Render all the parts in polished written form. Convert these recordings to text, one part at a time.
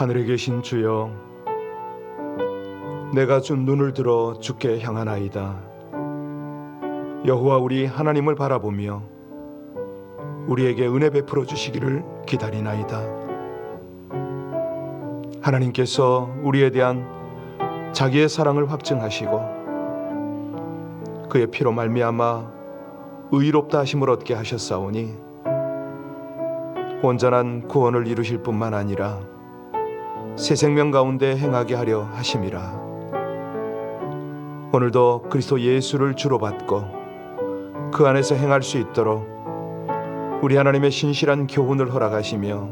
하늘에 계신 주여, 내가 준 눈을 들어 주께 향하나이다. 여호와 우리 하나님을 바라보며 우리에게 은혜 베풀어 주시기를 기다리나이다. 하나님께서 우리에 대한 자기의 사랑을 확증하시고 그의 피로 말미암아 의롭다 하심을 얻게 하셨사오니 온전한 구원을 이루실 뿐만 아니라 새 생명 가운데 행하게 하려 하심이라. 오늘도 그리스도 예수를 주로 받고 그 안에서 행할 수 있도록 우리 하나님의 신실한 교훈을 허락하시며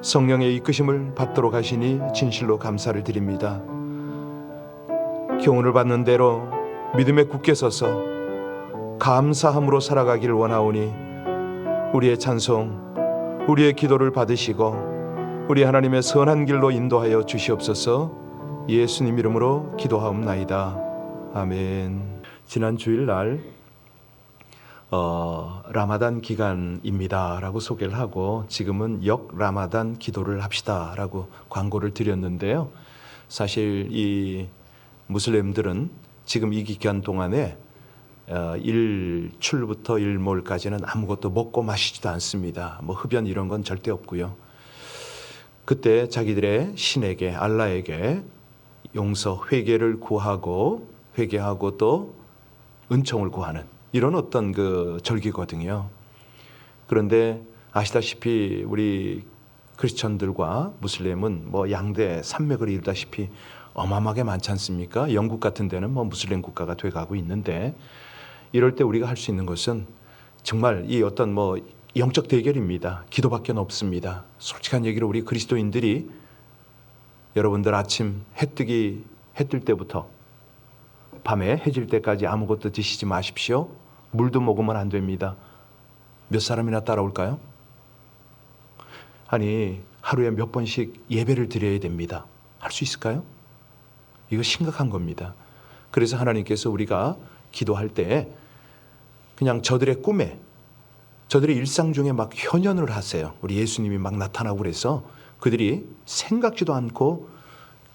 성령의 이끄심을 받도록 하시니 진실로 감사를 드립니다. 교훈을 받는 대로 믿음에 굳게 서서 감사함으로 살아가기를 원하오니 우리의 찬송, 우리의 기도를 받으시고 우리 하나님의 선한 길로 인도하여 주시옵소서. 예수님 이름으로 기도하옵나이다. 아멘. 지난 주일날 라마단 기간입니다 라고 소개를 하고 지금은 역 라마단 기도를 합시다 라고 광고를 드렸는데요. 사실 이 무슬림들은 지금 이 기간 동안에 일출부터 일몰까지는 아무것도 먹고 마시지도 않습니다. 뭐 흡연 이런 건 절대 없고요. 그때 자기들의 신에게, 알라에게 용서, 회개를 구하고 회개하고 또 은총을 구하는 이런 어떤 그 절기거든요. 그런데 아시다시피 우리 크리스천들과 무슬림은 뭐 양대 산맥을 이루다시피 어마어마하게 많지 않습니까? 영국 같은 데는 뭐 무슬림 국가가 돼가고 있는데 이럴 때 우리가 할 수 있는 것은 정말 이 어떤 뭐 영적 대결입니다. 기도밖에 없습니다. 솔직한 얘기로 우리 그리스도인들이 여러분들 아침 해 뜰 때부터 밤에 해질 때까지 아무것도 드시지 마십시오. 물도 먹으면 안 됩니다. 몇 사람이나 따라올까요? 아니 하루에 몇 번씩 예배를 드려야 됩니다. 할 수 있을까요? 이거 심각한 겁니다. 그래서 하나님께서 우리가 기도할 때 그냥 저들의 꿈에 저들의 일상 중에 막 현현을 하세요. 우리 예수님이 막 나타나고 그래서 그들이 생각지도 않고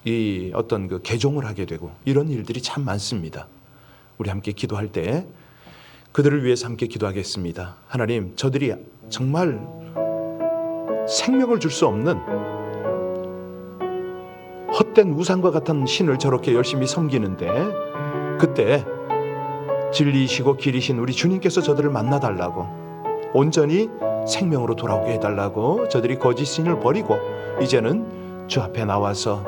이 어떤 그 개종을 하게 되고 이런 일들이 참 많습니다. 우리 함께 기도할 때 그들을 위해서 함께 기도하겠습니다. 하나님, 저들이 정말 생명을 줄 수 없는 헛된 우상과 같은 신을 저렇게 열심히 섬기는데 그때 진리이시고 길이신 우리 주님께서 저들을 만나달라고 온전히 생명으로 돌아오게 해달라고 저들이 거짓 신을 버리고 이제는 주 앞에 나와서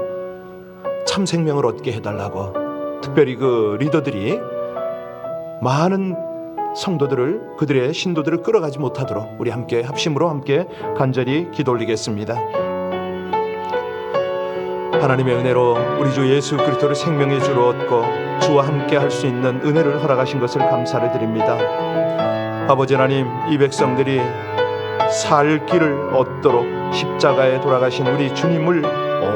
참 생명을 얻게 해달라고 특별히 그 리더들이 많은 성도들을 그들의 신도들을 끌어가지 못하도록 우리 함께 합심으로 함께 간절히 기도 올리겠습니다. 하나님의 은혜로 우리 주 예수 그리스도를 생명의 주로 얻고 주와 함께 할 수 있는 은혜를 허락하신 것을 감사를 드립니다. 아버지 하나님, 이 백성들이 살 길을 얻도록 십자가에 돌아가신 우리 주님을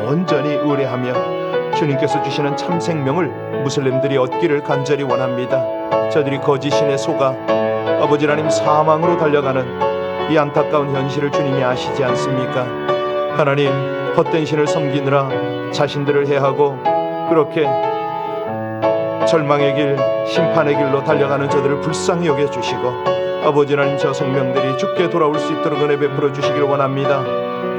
온전히 의뢰하며 주님께서 주시는 참 생명을 무슬림들이 얻기를 간절히 원합니다. 저들이 거짓 신에 속아 아버지 하나님 사망으로 달려가는 이 안타까운 현실을 주님이 아시지 않습니까? 하나님, 헛된 신을 섬기느라 자신들을 해하고 그렇게 절망의 길, 심판의 길로 달려가는 저들을 불쌍히 여겨주시고 아버지 하나님, 저 생명들이 주께 돌아올 수 있도록 은혜 베풀어 주시기를 원합니다.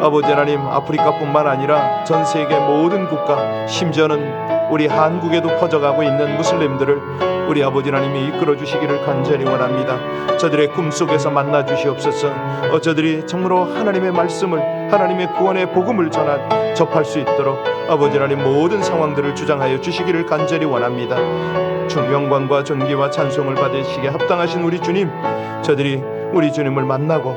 아버지 하나님, 아프리카뿐만 아니라 전 세계 모든 국가, 심지어는 우리 한국에도 퍼져가고 있는 무슬림들을 우리 아버지 하나님이 이끌어 주시기를 간절히 원합니다. 저들의 꿈속에서 만나 주시옵소서. 저들이 정말로 하나님의 말씀을, 하나님의 구원의 복음을 접할 수 있도록 아버지 하나님 모든 상황들을 주장하여 주시기를 간절히 원합니다. 영광과 존귀와 찬송을 받으시기에 합당하신 우리 주님, 저들이 우리 주님을 만나고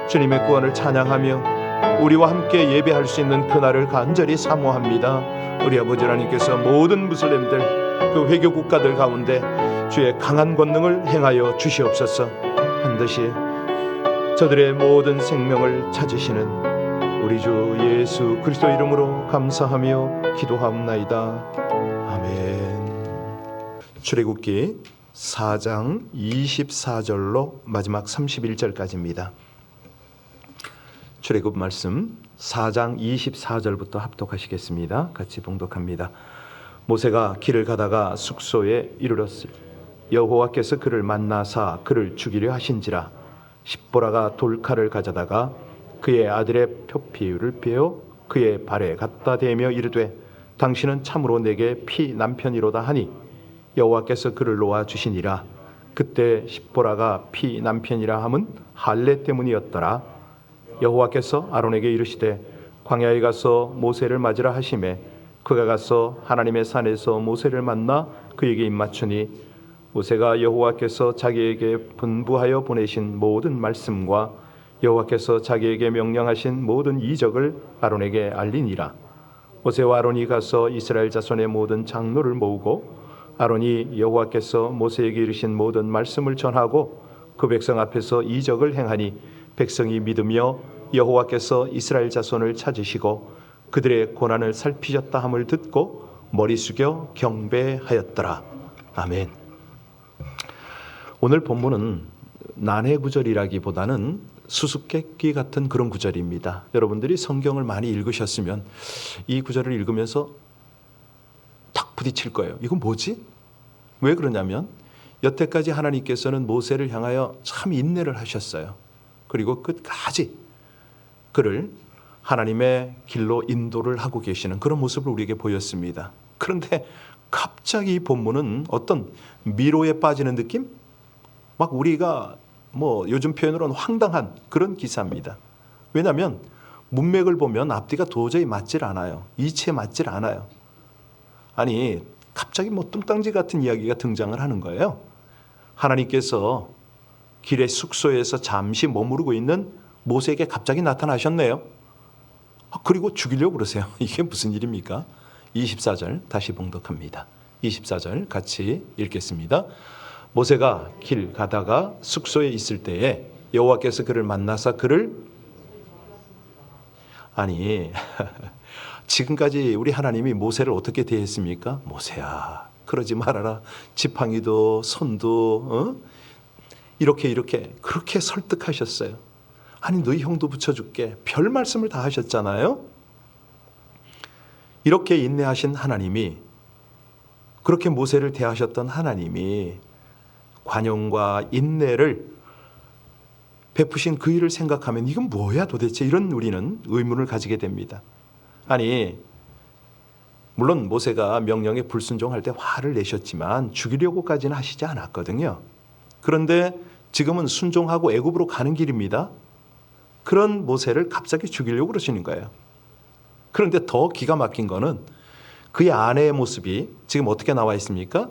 주님의 구원을 찬양하며 우리와 함께 예배할 수 있는 그날을 간절히 사모합니다. 우리 아버지 하나님께서 모든 무슬림들 그 회교 국가들 가운데 주의 강한 권능을 행하여 주시옵소서. 반드시 저들의 모든 생명을 찾으시는 우리 주 예수 그리스도 이름으로 감사하며 기도하옵나이다. 아멘. 출애굽기 4장 24절로 마지막 31절까지입니다. 출애굽 말씀 4장 24절부터 합독하시겠습니다. 같이 봉독합니다. 모세가 길을 가다가 숙소에 이르렀을 여호와께서 그를 만나사 그를 죽이려 하신지라. 십보라가 돌칼을 가져다가 그의 아들의 표피를 베어 그의 발에 갖다 대며 이르되 당신은 참으로 내게 피 남편이로다 하니 여호와께서 그를 놓아 주시니라. 그때 십보라가 피 남편이라 함은 할례 때문이었더라. 여호와께서 아론에게 이르시되 광야에 가서 모세를 맞으라 하시매 그가 가서 하나님의 산에서 모세를 만나 그에게 입맞추니 모세가 여호와께서 자기에게 분부하여 보내신 모든 말씀과 여호와께서 자기에게 명령하신 모든 이적을 아론에게 알리니라. 모세와 아론이 가서 이스라엘 자손의 모든 장로를 모으고 아론이 여호와께서 모세에게 이르신 모든 말씀을 전하고 그 백성 앞에서 이적을 행하니 백성이 믿으며 여호와께서 이스라엘 자손을 찾으시고 그들의 고난을 살피셨다 함을 듣고 머리 숙여 경배하였더라. 아멘. 오늘 본문은 난해 구절이라기보다는 수수께끼 같은 그런 구절입니다. 여러분들이 성경을 많이 읽으셨으면 이 구절을 읽으면서 탁 부딪힐 거예요. 이건 뭐지? 왜 그러냐면 여태까지 하나님께서는 모세를 향하여 참 인내를 하셨어요. 그리고 끝까지 그를 하나님의 길로 인도를 하고 계시는 그런 모습을 우리에게 보였습니다. 그런데 갑자기 이 본문은 어떤 미로에 빠지는 느낌? 막 우리가 요즘 표현으로는 황당한 그런 기사입니다. 왜냐하면 문맥을 보면 앞뒤가 도저히 맞질 않아요. 이치에 맞질 않아요. 아니 갑자기 뚱땅지 같은 이야기가 등장을 하는 거예요. 하나님께서 길의 숙소에서 잠시 머무르고 있는 모세에게 갑자기 나타나셨네요. 그리고 죽이려고 그러세요. 이게 무슨 일입니까? 24절 다시 봉독합니다. 24절 같이 읽겠습니다. 모세가 길 가다가 숙소에 있을 때에 여호와께서 그를 만나사 그를 아니 지금까지 우리 하나님이 모세를 어떻게 대했습니까? 모세야 그러지 말아라. 지팡이도 손도 이렇게 그렇게 설득하셨어요. 아니 너희 형도 붙여줄게. 별 말씀을 다 하셨잖아요. 이렇게 인내하신 하나님이 그렇게 모세를 대하셨던 하나님이 관용과 인내를 베푸신 그 일을 생각하면 이건 뭐야 도대체 이런 우리는 의문을 가지게 됩니다. 아니 물론 모세가 명령에 불순종할 때 화를 내셨지만 죽이려고까지는 하시지 않았거든요. 그런데 지금은 순종하고 애굽으로 가는 길입니다. 그런 모세를 갑자기 죽이려고 그러시는 거예요. 그런데 더 기가 막힌 거는 그의 아내의 모습이 지금 어떻게 나와 있습니까?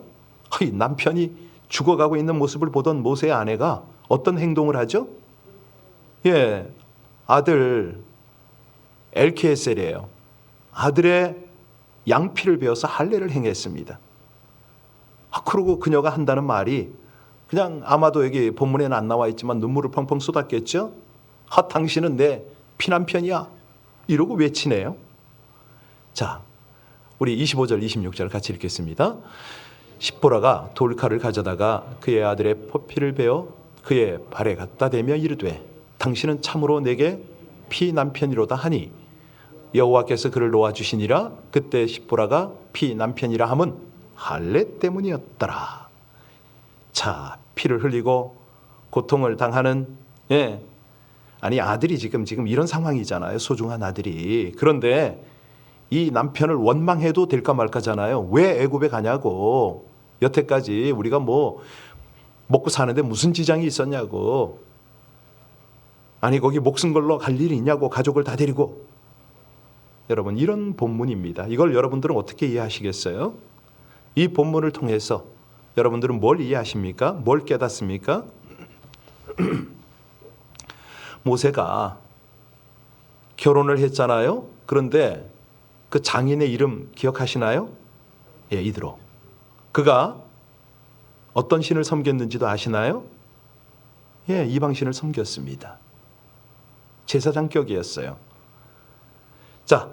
남편이 죽어가고 있는 모습을 보던 모세의 아내가 어떤 행동을 하죠? 아들 엘키에셀이에요. 아들의 양피를 베어서 할례를 행했습니다. 그러고 그녀가 한다는 말이 그냥 아마도 여기 본문에는 안 나와 있지만 눈물을 펑펑 쏟았겠죠? 당신은 내 피남편이야. 이러고 외치네요. 자, 우리 25절 26절 같이 읽겠습니다. 십보라가 돌칼을 가져다가 그의 아들의 포피를 베어 그의 발에 갖다 대며 이르되 당신은 참으로 내게 피 남편이로다 하니 여호와께서 그를 놓아주시니라. 그때 십보라가 피 남편이라 함은 할례 때문이었더라. 자, 피를 흘리고 고통을 당하는 아니 아들이 지금 이런 상황이잖아요. 소중한 아들이. 그런데 이 남편을 원망해도 될까 말까잖아요. 왜 애굽에 가냐고. 여태까지 우리가 먹고 사는데 무슨 지장이 있었냐고. 아니 거기 목숨 걸러 갈 일이 있냐고. 가족을 다 데리고. 여러분 이런 본문입니다. 이걸 여러분들은 어떻게 이해하시겠어요? 이 본문을 통해서 여러분들은 뭘 이해하십니까? 뭘 깨닫습니까? 모세가 결혼을 했잖아요. 그런데 그 장인의 이름 기억하시나요? 이드로. 그가 어떤 신을 섬겼는지도 아시나요? 이방신을 섬겼습니다. 제사장격이었어요. 자,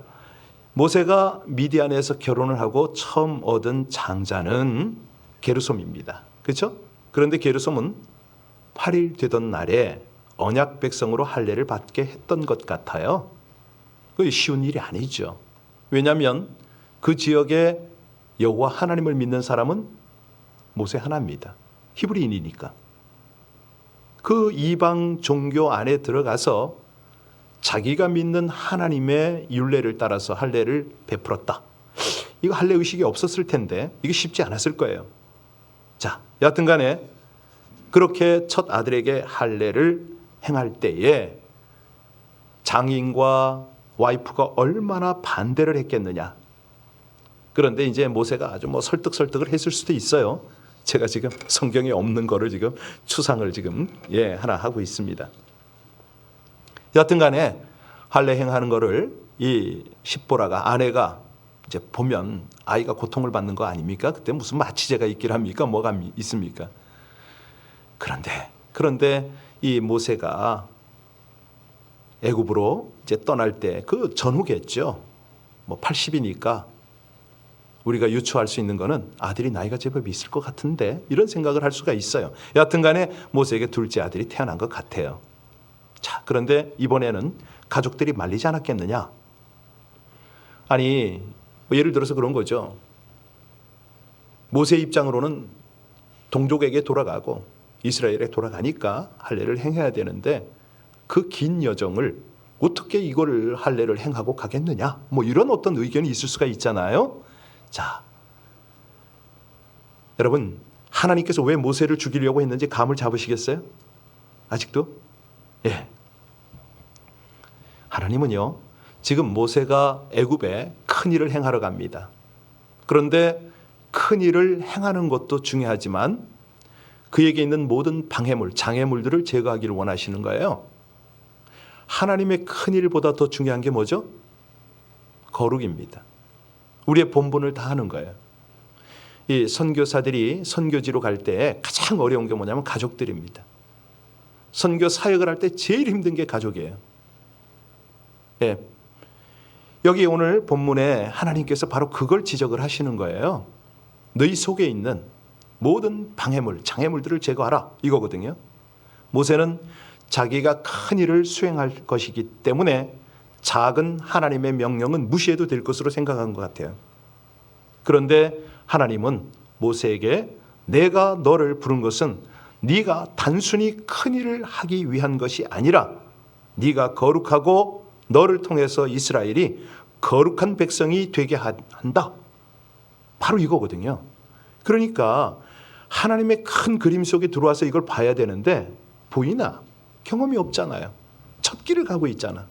모세가 미디안에서 결혼을 하고 처음 얻은 장자는 게르솜입니다. 그렇죠? 그런데 게르솜은 8일 되던 날에 언약 백성으로 할례를 받게 했던 것 같아요. 그게 쉬운 일이 아니죠. 왜냐하면 그 지역에 여호와 하나님을 믿는 사람은 모세 하나입니다. 히브리인이니까. 그 이방 종교 안에 들어가서 자기가 믿는 하나님의 율례를 따라서 할례를 베풀었다. 이거 할례 의식이 없었을 텐데 이게 쉽지 않았을 거예요. 자, 여하튼 간에 그렇게 첫 아들에게 할례를 행할 때에 장인과 와이프가 얼마나 반대를 했겠느냐. 그런데 이제 모세가 아주 설득을 했을 수도 있어요. 제가 지금 성경에 없는 거를 지금 추상을 지금 하나 하고 있습니다. 여하튼 간에 할례 행하는 거를 이 십보라가 아내가 이제 보면 아이가 고통을 받는 거 아닙니까? 그때 무슨 마취제가 있길 합니까? 뭐가 있습니까? 그런데 이 모세가 애굽으로 이제 떠날 때 그 전후겠죠. 80이니까 우리가 유추할 수 있는 거는 아들이 나이가 제법 있을 것 같은데 이런 생각을 할 수가 있어요. 여하튼 간에 모세에게 둘째 아들이 태어난 것 같아요. 자, 그런데 이번에는 가족들이 말리지 않았겠느냐? 아니, 예를 들어서 그런 거죠. 모세 입장으로는 동족에게 돌아가고 이스라엘에 돌아가니까 할례를 행해야 되는데 그 긴 여정을 어떻게 이거를 할례를 행하고 가겠느냐? 이런 어떤 의견이 있을 수가 있잖아요. 자, 여러분, 하나님께서 왜 모세를 죽이려고 했는지 감을 잡으시겠어요? 아직도? 예. 하나님은요, 지금 모세가 애굽에 큰 일을 행하러 갑니다. 그런데 큰 일을 행하는 것도 중요하지만 그에게 있는 모든 방해물, 장애물들을 제거하기를 원하시는 거예요. 하나님의 큰 일보다 더 중요한 게 뭐죠? 거룩입니다. 우리의 본분을 다하는 거예요. 이 선교사들이 선교지로 갈 때 가장 어려운 게 뭐냐면 가족들입니다. 선교 사역을 할 때 제일 힘든 게 가족이에요. 예. 여기 오늘 본문에 하나님께서 바로 그걸 지적을 하시는 거예요. 너희 속에 있는 모든 방해물, 장애물들을 제거하라 이거거든요. 모세는 자기가 큰 일을 수행할 것이기 때문에 작은 하나님의 명령은 무시해도 될 것으로 생각한 것 같아요. 그런데 하나님은 모세에게 내가 너를 부른 것은 네가 단순히 큰 일을 하기 위한 것이 아니라 네가 거룩하고 너를 통해서 이스라엘이 거룩한 백성이 되게 한다. 바로 이거거든요. 그러니까 하나님의 큰 그림 속에 들어와서 이걸 봐야 되는데 보이나? 경험이 없잖아요. 첫 길을 가고 있잖아.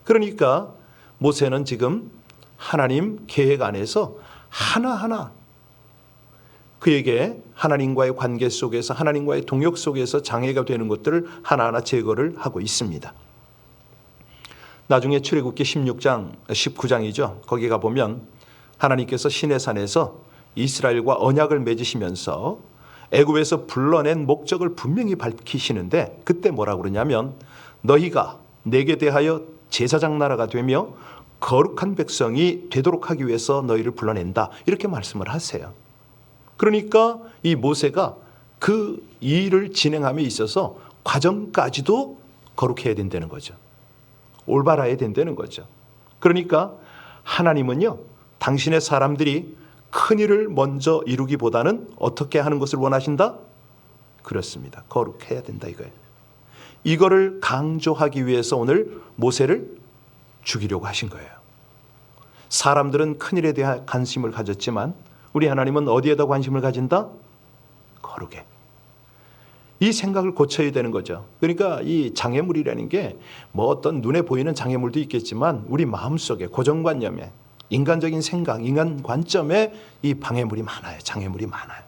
그러니까 모세는 지금 하나님 계획 안에서 하나하나 그에게 하나님과의 관계 속에서 하나님과의 동역 속에서 장애가 되는 것들을 하나하나 제거를 하고 있습니다. 나중에 출애굽기 16장, 19장이죠. 거기 가보면 하나님께서 시내산에서 이스라엘과 언약을 맺으시면서 애굽에서 불러낸 목적을 분명히 밝히시는데 그때 뭐라고 그러냐면 너희가 내게 대하여 제사장 나라가 되며 거룩한 백성이 되도록 하기 위해서 너희를 불러낸다. 이렇게 말씀을 하세요. 그러니까 이 모세가 그 일을 진행함에 있어서 과정까지도 거룩해야 된다는 거죠. 올바라야 된다는 거죠. 그러니까 하나님은요, 당신의 사람들이 큰 일을 먼저 이루기보다는 어떻게 하는 것을 원하신다? 그렇습니다. 거룩해야 된다 이거예요. 이거를 강조하기 위해서 오늘 모세를 죽이려고 하신 거예요. 사람들은 큰 일에 대한 관심을 가졌지만 우리 하나님은 어디에다 관심을 가진다? 거룩에. 이 생각을 고쳐야 되는 거죠. 그러니까 이 장애물이라는 게 어떤 눈에 보이는 장애물도 있겠지만 우리 마음속에 고정관념에 인간적인 생각, 인간 관점에 이 방해물이 많아요. 장애물이 많아요.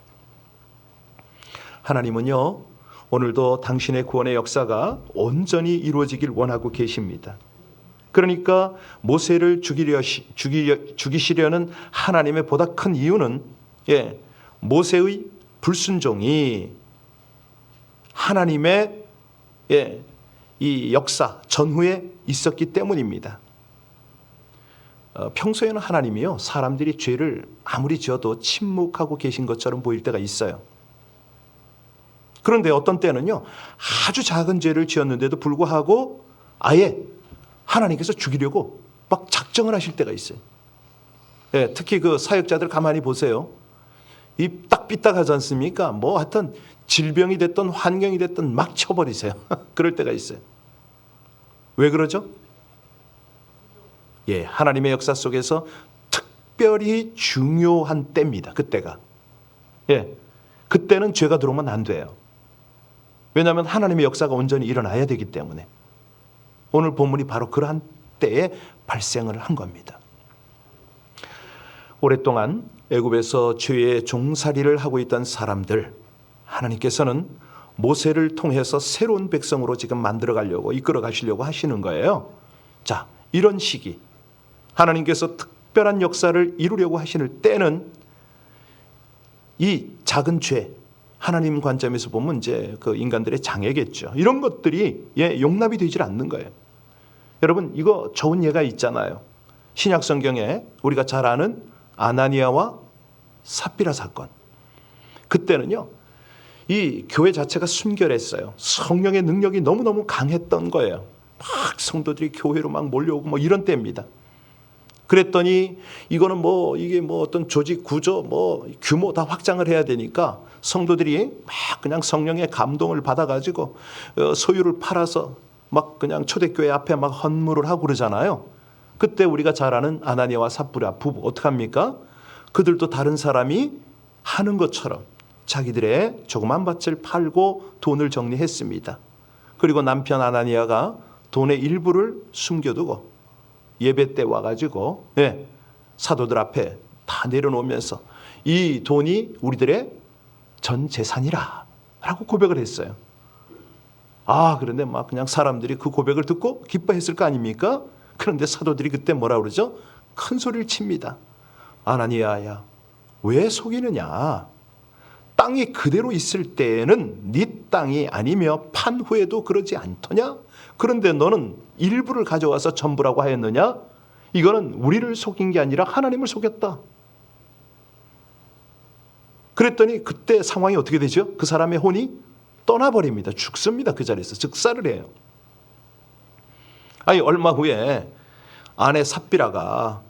하나님은요, 오늘도 당신의 구원의 역사가 온전히 이루어지길 원하고 계십니다. 그러니까 모세를 죽이시려는 하나님의 보다 큰 이유는 모세의 불순종이 하나님의 이 역사 전후에 있었기 때문입니다. 평소에는 하나님이요, 사람들이 죄를 아무리 지어도 침묵하고 계신 것처럼 보일 때가 있어요. 그런데 어떤 때는요, 아주 작은 죄를 지었는데도 불구하고 아예 하나님께서 죽이려고 막 작정을 하실 때가 있어요. 예, 특히 그 사역자들 가만히 보세요. 이 딱 삐딱하지 않습니까? 뭐 하여튼 질병이 됐든 환경이 됐든 막 쳐버리세요. 그럴 때가 있어요. 왜 그러죠? 예, 하나님의 역사 속에서 특별히 중요한 때입니다. 그때가. 예, 그때는 죄가 들어오면 안 돼요. 왜냐하면 하나님의 역사가 온전히 일어나야 되기 때문에. 오늘 본문이 바로 그러한 때에 발생을 한 겁니다. 오랫동안 애굽에서 죄의 종살이를 하고 있던 사람들, 하나님께서는 모세를 통해서 새로운 백성으로 지금 만들어 가려고 이끌어 가시려고 하시는 거예요. 자, 이런 시기 하나님께서 특별한 역사를 이루려고 하시는 때는 이 작은 죄, 하나님 관점에서 보면 이제 그 인간들의 장애겠죠. 이런 것들이 용납이 되질 않는 거예요. 여러분, 이거 좋은 예가 있잖아요. 신약 성경에 우리가 잘 아는 아나니아와 삽비라 사건. 그때는요, 이 교회 자체가 순결했어요. 성령의 능력이 너무너무 강했던 거예요. 막 성도들이 교회로 막 몰려오고 뭐 이런 때입니다. 그랬더니 이거는 뭐 이게 뭐 어떤 조직 구조 뭐 규모 다 확장을 해야 되니까 성도들이 막 그냥 성령의 감동을 받아가지고 소유를 팔아서 막 그냥 초대교회 앞에 막 헌물을 하고 그러잖아요. 그때 우리가 잘 아는 아나니아와 삽비라 부부 어떡합니까? 그들도 다른 사람이 하는 것처럼 자기들의 조그만 밭을 팔고 돈을 정리했습니다. 그리고 남편 아나니아가 돈의 일부를 숨겨두고 예배 때 와가지고 사도들 앞에 다 내려놓으면서 이 돈이 우리들의 전 재산이라 라고 고백을 했어요. 그런데 막 그냥 사람들이 그 고백을 듣고 기뻐했을 거 아닙니까? 그런데 사도들이 그때 뭐라 그러죠? 큰 소리를 칩니다. 아나니아야, 왜 속이느냐? 땅이 그대로 있을 때에는 네 땅이 아니며 판 후에도 그러지 않더냐? 그런데 너는 일부를 가져와서 전부라고 하였느냐? 이거는 우리를 속인 게 아니라 하나님을 속였다. 그랬더니 그때 상황이 어떻게 되죠? 그 사람의 혼이 떠나버립니다. 죽습니다. 그 자리에서 즉사를 해요. 얼마 후에 아내 삽비라가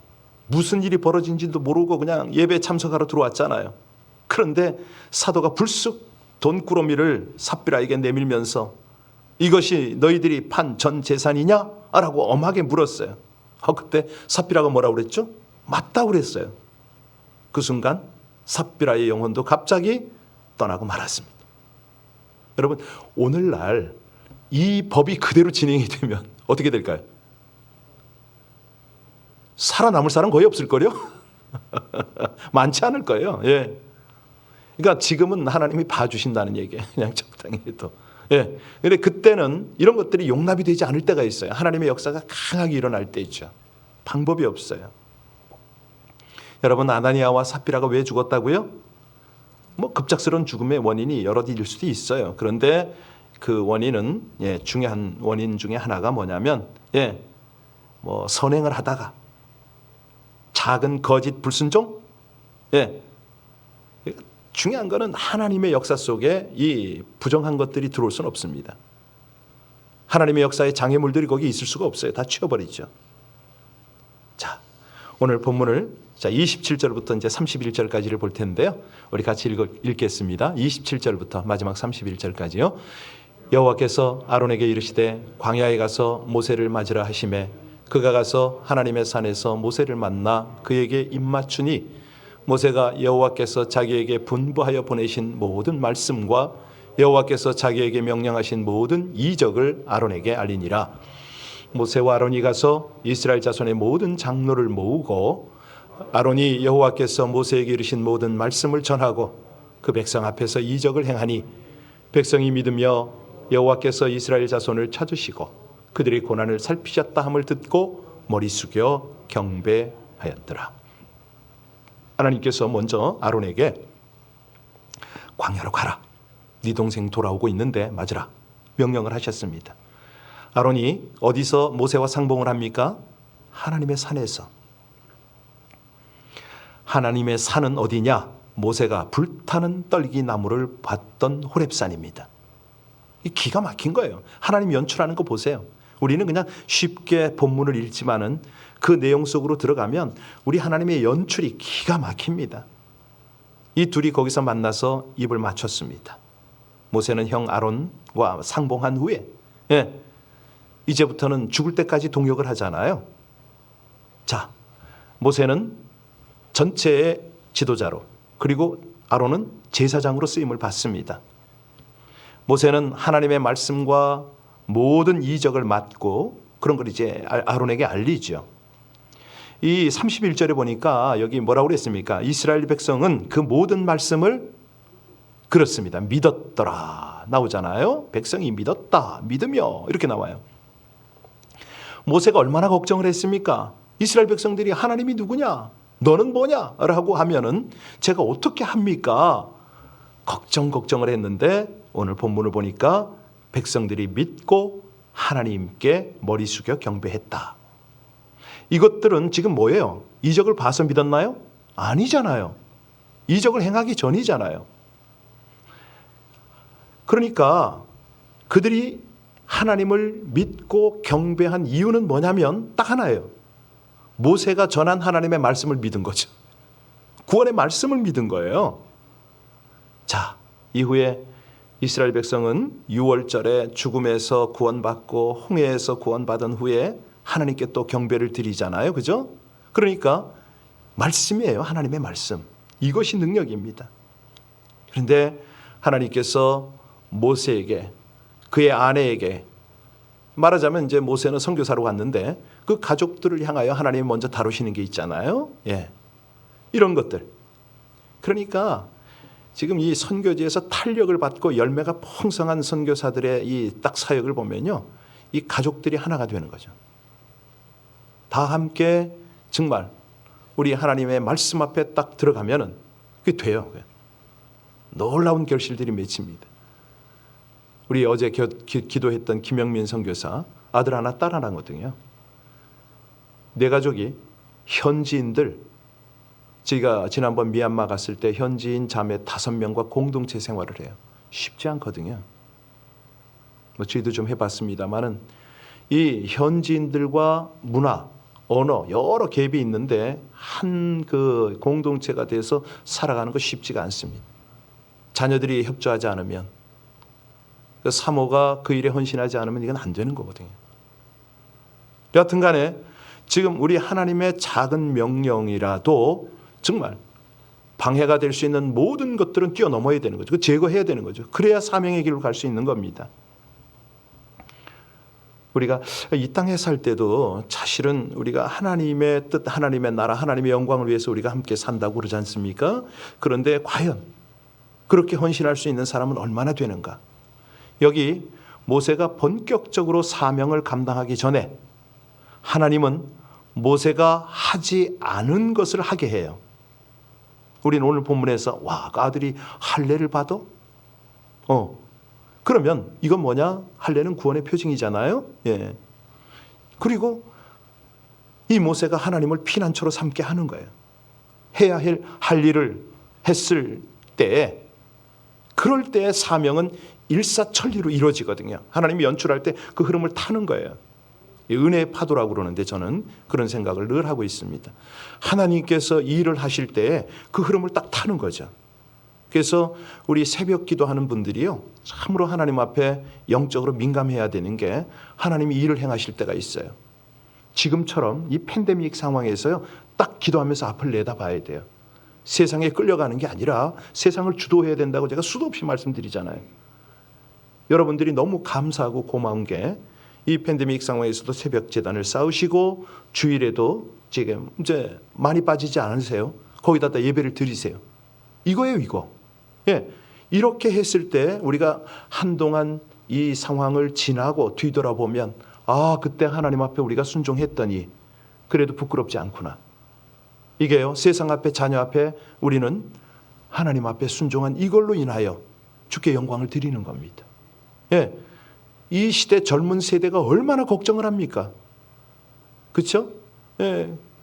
무슨 일이 벌어진지도 모르고 그냥 예배에 참석하러 들어왔잖아요. 그런데 사도가 불쑥 돈꾸러미를 삽비라에게 내밀면서 이것이 너희들이 판 전 재산이냐? 라고 엄하게 물었어요. 그때 삽비라가 뭐라고 그랬죠? 맞다고 그랬어요. 그 순간 삽비라의 영혼도 갑자기 떠나고 말았습니다. 여러분, 오늘날 이 법이 그대로 진행이 되면 어떻게 될까요? 살아남을 사람 거의 없을걸요? 많지 않을 거예요. 예. 그러니까 지금은 하나님이 봐주신다는 얘기예요. 그냥 적당히 해도. 예. 근데 그때는 이런 것들이 용납이 되지 않을 때가 있어요. 하나님의 역사가 강하게 일어날 때 있죠. 방법이 없어요. 여러분, 아나니아와 삽비라가 왜 죽었다고요? 뭐 급작스러운 죽음의 원인이 여러 일일 수도 있어요. 그런데 그 원인은 중요한 원인 중에 하나가 뭐냐면 뭐 선행을 하다가 작은 거짓 불순종. 중요한 거는 하나님의 역사 속에 이 부정한 것들이 들어올 수는 없습니다. 하나님의 역사에 장애물들이 거기 있을 수가 없어요. 다 치워버리죠. 자, 오늘 본문을 27절부터 이제 31절까지를 볼 텐데요. 우리 같이 읽겠습니다. 27절부터 마지막 31절까지요. 여호와께서 아론에게 이르시되 광야에 가서 모세를 맞으라 하시매 그가 가서 하나님의 산에서 모세를 만나 그에게 입맞추니 모세가 여호와께서 자기에게 분부하여 보내신 모든 말씀과 여호와께서 자기에게 명령하신 모든 이적을 아론에게 알리니라. 모세와 아론이 가서 이스라엘 자손의 모든 장로를 모으고 아론이 여호와께서 모세에게 이르신 모든 말씀을 전하고 그 백성 앞에서 이적을 행하니 백성이 믿으며 여호와께서 이스라엘 자손을 찾으시고 그들의 고난을 살피셨다 함을 듣고 머리 숙여 경배하였더라. 하나님께서 먼저 아론에게 광야로 가라. 네 동생 돌아오고 있는데 맞으라. 명령을 하셨습니다. 아론이 어디서 모세와 상봉을 합니까? 하나님의 산에서. 하나님의 산은 어디냐? 모세가 불타는 떨기 나무를 봤던 호렙산입니다. 이 기가 막힌 거예요. 하나님 연출하는 거 보세요. 우리는 그냥 쉽게 본문을 읽지만은 그 내용 속으로 들어가면 우리 하나님의 연출이 기가 막힙니다. 이 둘이 거기서 만나서 입을 맞췄습니다. 모세는 형 아론과 상봉한 후에 이제부터는 죽을 때까지 동역을 하잖아요. 자, 모세는 전체의 지도자로, 그리고 아론은 제사장으로 쓰임을 받습니다. 모세는 하나님의 말씀과 모든 이적을 맡고 그런 걸 이제 아론에게 알리죠. 이 31절에 보니까 여기 뭐라고 그랬습니까? 이스라엘 백성은 그 모든 말씀을 그렇습니다. 믿었더라 나오잖아요. 백성이 믿었다, 믿으며 이렇게 나와요. 모세가 얼마나 걱정을 했습니까? 이스라엘 백성들이 하나님이 누구냐? 너는 뭐냐? 라고 하면은 제가 어떻게 합니까? 걱정을 했는데 오늘 본문을 보니까 백성들이 믿고 하나님께 머리 숙여 경배했다. 이것들은 지금 뭐예요? 이적을 봐서 믿었나요? 아니잖아요. 이적을 행하기 전이잖아요. 그러니까 그들이 하나님을 믿고 경배한 이유는 뭐냐면 딱 하나예요. 모세가 전한 하나님의 말씀을 믿은 거죠. 구원의 말씀을 믿은 거예요. 자, 이후에 이스라엘 백성은 6월절에 죽음에서 구원받고 홍해에서 구원받은 후에 하나님께 또 경배를 드리잖아요. 그죠? 그러니까 말씀이에요. 하나님의 말씀. 이것이 능력입니다. 그런데 하나님께서 모세에게, 그의 아내에게, 말하자면 이제 모세는 선교사로 갔는데 그 가족들을 향하여 하나님이 먼저 다루시는 게 있잖아요. 이런 것들. 그러니까 지금 이 선교지에서 탄력을 받고 열매가 풍성한 선교사들의 이 딱 사역을 보면요, 이 가족들이 하나가 되는 거죠. 다 함께 정말 우리 하나님의 말씀 앞에 딱 들어가면은 그게 돼요. 놀라운 결실들이 맺힙니다. 우리 어제 기도했던 김영민 선교사 아들 하나 딸 하나거든요. 내 가족이 현지인들, 제가 지난번 미얀마 갔을 때 현지인 자매 5명과 공동체 생활을 해요. 쉽지 않거든요. 뭐 저희도 좀 해봤습니다만은 이 현지인들과 문화, 언어 여러 갭이 있는데 한 그 공동체가 돼서 살아가는 거 쉽지가 않습니다. 자녀들이 협조하지 않으면, 그 사모가 그 일에 헌신하지 않으면 이건 안 되는 거거든요. 여하튼 간에 지금 우리 하나님의 작은 명령이라도 정말 방해가 될 수 있는 모든 것들은 뛰어넘어야 되는 거죠. 제거해야 되는 거죠. 그래야 사명의 길로 갈 수 있는 겁니다. 우리가 이 땅에 살 때도 사실은 우리가 하나님의 뜻, 하나님의 나라, 하나님의 영광을 위해서 우리가 함께 산다고 그러지 않습니까? 그런데 과연 그렇게 헌신할 수 있는 사람은 얼마나 되는가? 여기 모세가 본격적으로 사명을 감당하기 전에 하나님은 모세가 하지 않은 것을 하게 해요. 우리는 오늘 본문에서 와, 그 아들이 할례를 받아? 그러면 이건 뭐냐? 할례는 구원의 표징이잖아요. 그리고 이 모세가 하나님을 피난처로 삼게 하는 거예요. 해야 할 일을 했을 때, 그럴 때의 사명은 일사천리로 이루어지거든요. 하나님이 연출할 때 그 흐름을 타는 거예요. 은혜의 파도라고 그러는데 저는 그런 생각을 늘 하고 있습니다. 하나님께서 이 일을 하실 때 그 흐름을 딱 타는 거죠. 그래서 우리 새벽 기도하는 분들이요, 참으로 하나님 앞에 영적으로 민감해야 되는 게 하나님이 일을 행하실 때가 있어요. 지금처럼 이 팬데믹 상황에서요, 딱 기도하면서 앞을 내다봐야 돼요. 세상에 끌려가는 게 아니라 세상을 주도해야 된다고 제가 수도 없이 말씀드리잖아요. 여러분들이 너무 감사하고 고마운 게 이 팬데믹 상황에서도 새벽 제단을 쌓으시고 주일에도 지금 이제 많이 빠지지 않으세요. 거기다 예배를 드리세요. 이거예요, 이거. 이렇게 했을 때 우리가 한동안 이 상황을 지나고 뒤돌아보면 그때 하나님 앞에 우리가 순종했더니 그래도 부끄럽지 않구나. 이게요, 세상 앞에, 자녀 앞에 우리는 하나님 앞에 순종한 이걸로 인하여 주께 영광을 드리는 겁니다. 이 시대 젊은 세대가 얼마나 걱정을 합니까? 그렇죠?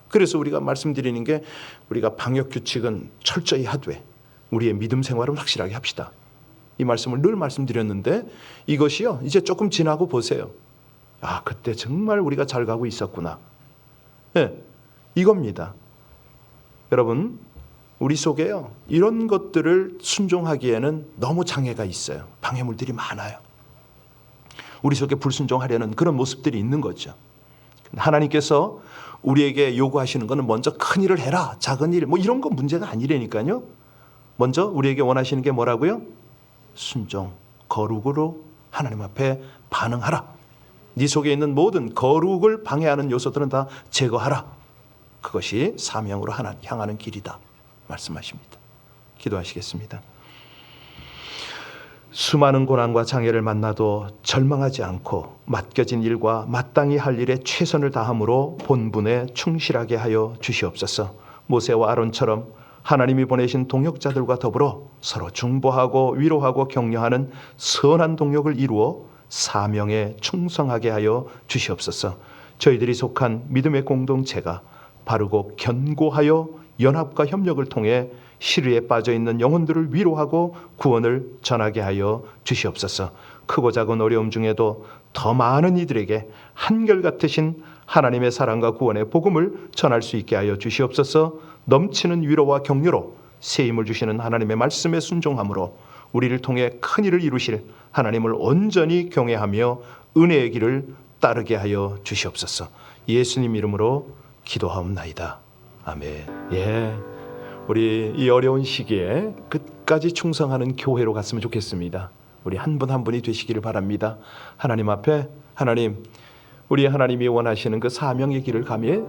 그래서 우리가 말씀드리는 게, 우리가 방역 규칙은 철저히 하되 우리의 믿음 생활은 확실하게 합시다. 이 말씀을 늘 말씀드렸는데 이것이요, 이제 조금 지나고 보세요. 아, 그때 정말 우리가 잘 가고 있었구나. 네, 이겁니다. 여러분, 우리 속에요, 이런 것들을 순종하기에는 너무 장애가 있어요. 방해물들이 많아요. 우리 속에 불순종하려는 그런 모습들이 있는 거죠. 하나님께서 우리에게 요구하시는 것은 먼저 큰 일을 해라, 작은 일, 뭐 이런 거 문제가 아니라니까요. 먼저 우리에게 원하시는 게 뭐라고요? 순종, 거룩으로 하나님 앞에 반응하라. 네 속에 있는 모든 거룩을 방해하는 요소들은 다 제거하라. 그것이 사명으로 향하는 길이다 말씀하십니다. 기도하시겠습니다. 수많은 고난과 장애를 만나도 절망하지 않고 맡겨진 일과 마땅히 할 일에 최선을 다함으로 본분에 충실하게 하여 주시옵소서. 모세와 아론처럼 하나님이 보내신 동역자들과 더불어 서로 중보하고 위로하고 격려하는 선한 동역을 이루어 사명에 충성하게 하여 주시옵소서. 저희들이 속한 믿음의 공동체가 바르고 견고하여 연합과 협력을 통해 시류에 빠져있는 영혼들을 위로하고 구원을 전하게 하여 주시옵소서. 크고 작은 어려움 중에도 더 많은 이들에게 한결같으신 하나님의 사랑과 구원의 복음을 전할 수 있게 하여 주시옵소서. 넘치는 위로와 격려로 새 힘을 주시는 하나님의 말씀에 순종함으로 우리를 통해 큰 일을 이루실 하나님을 온전히 경외하며 은혜의 길을 따르게 하여 주시옵소서. 예수님 이름으로 기도하옵나이다. 아멘. 예, 우리 이 어려운 시기에 끝까지 충성하는 교회로 갔으면 좋겠습니다. 우리 한 분 한 분이 되시기를 바랍니다. 하나님 앞에, 하나님, 우리 하나님이 원하시는 그 사명의 길을 가며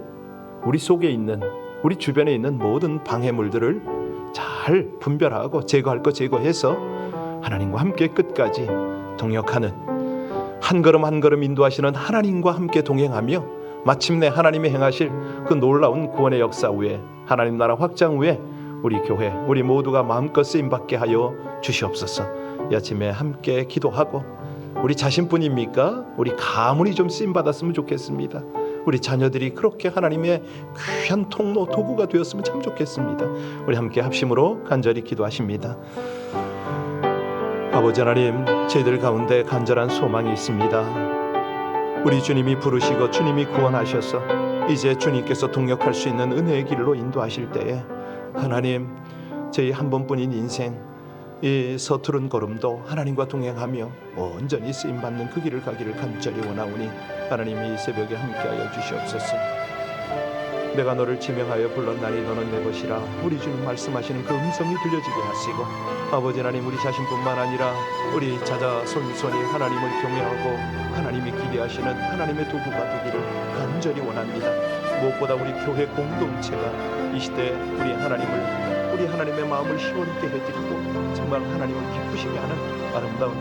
우리 속에 있는, 우리 주변에 있는 모든 방해물들을 잘 분별하고 제거할 것 제거해서 하나님과 함께 끝까지 동역하는, 한 걸음 한 걸음 인도하시는 하나님과 함께 동행하며 마침내 하나님이 행하실 그 놀라운 구원의 역사 후에, 하나님 나라 확장 후에 우리 교회, 우리 모두가 마음껏 쓰임받게 하여 주시옵소서. 이 아침에 함께 기도하고, 우리 자신뿐입니까? 우리 가문이 좀 쓰임받았으면 좋겠습니다. 우리 자녀들이 그렇게 하나님의 귀한 통로, 도구가 되었으면 참 좋겠습니다. 우리 함께 합심으로 간절히 기도하십니다. 아버지 하나님, 저희들 가운데 간절한 소망이 있습니다. 우리 주님이 부르시고 주님이 구원하셔서 이제 주님께서 동역할 수 있는 은혜의 길로 인도하실 때에 하나님, 저희 한 번뿐인 인생, 이 서투른 걸음도 하나님과 동행하며 온전히 쓰임받는 그 길을 가기를 간절히 원하오니 하나님, 이 새벽에 함께하여 주시옵소서. 내가 너를 지명하여 불렀나니 너는 내 것이라. 우리 주님 말씀하시는 그 음성이 들려지게 하시고, 아버지 하나님, 우리 자신뿐만 아니라 우리 자자손손이 하나님을 경외하고 하나님이 기대하시는 하나님의 도구가 되기를 간절히 원합니다. 무엇보다 우리 교회 공동체가 이 시대 우리 하나님의 마음을 시원케 해드리고 정말 하나님을 기쁘시게 하는 아름다운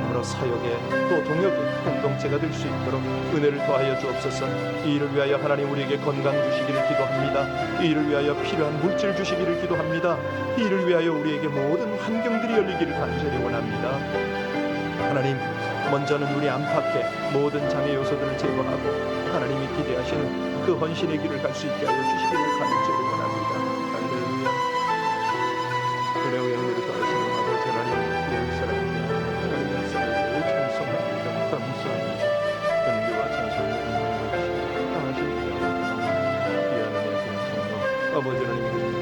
여러 사역의 또 동역의 공동체가 될 수 있도록 은혜를 더하여 주옵소서. 이 일을 위하여 하나님 우리에게 건강 주시기를 기도합니다. 이 일을 위하여 필요한 물질 주시기를 기도합니다. 이 일을 위하여 우리에게 모든 환경들이 열리기를 간절히 원합니다. 하나님, 먼저는 우리 안팎의 모든 장애 요소들을 제거하고 하나님이 기대하시는 그 헌신의 길을 갈 수 있게 하여 주시기를 간절히 원합니다. 할렐루야. 은혜의 영광을 더하시는 아버지 하나님, 우리 사랑합니다. 하나님의 사랑을 찬송합니다. 감사합니다. 은혜와 찬송을 하나님 귀한 은혜 감사합니다. 아버지 하나님,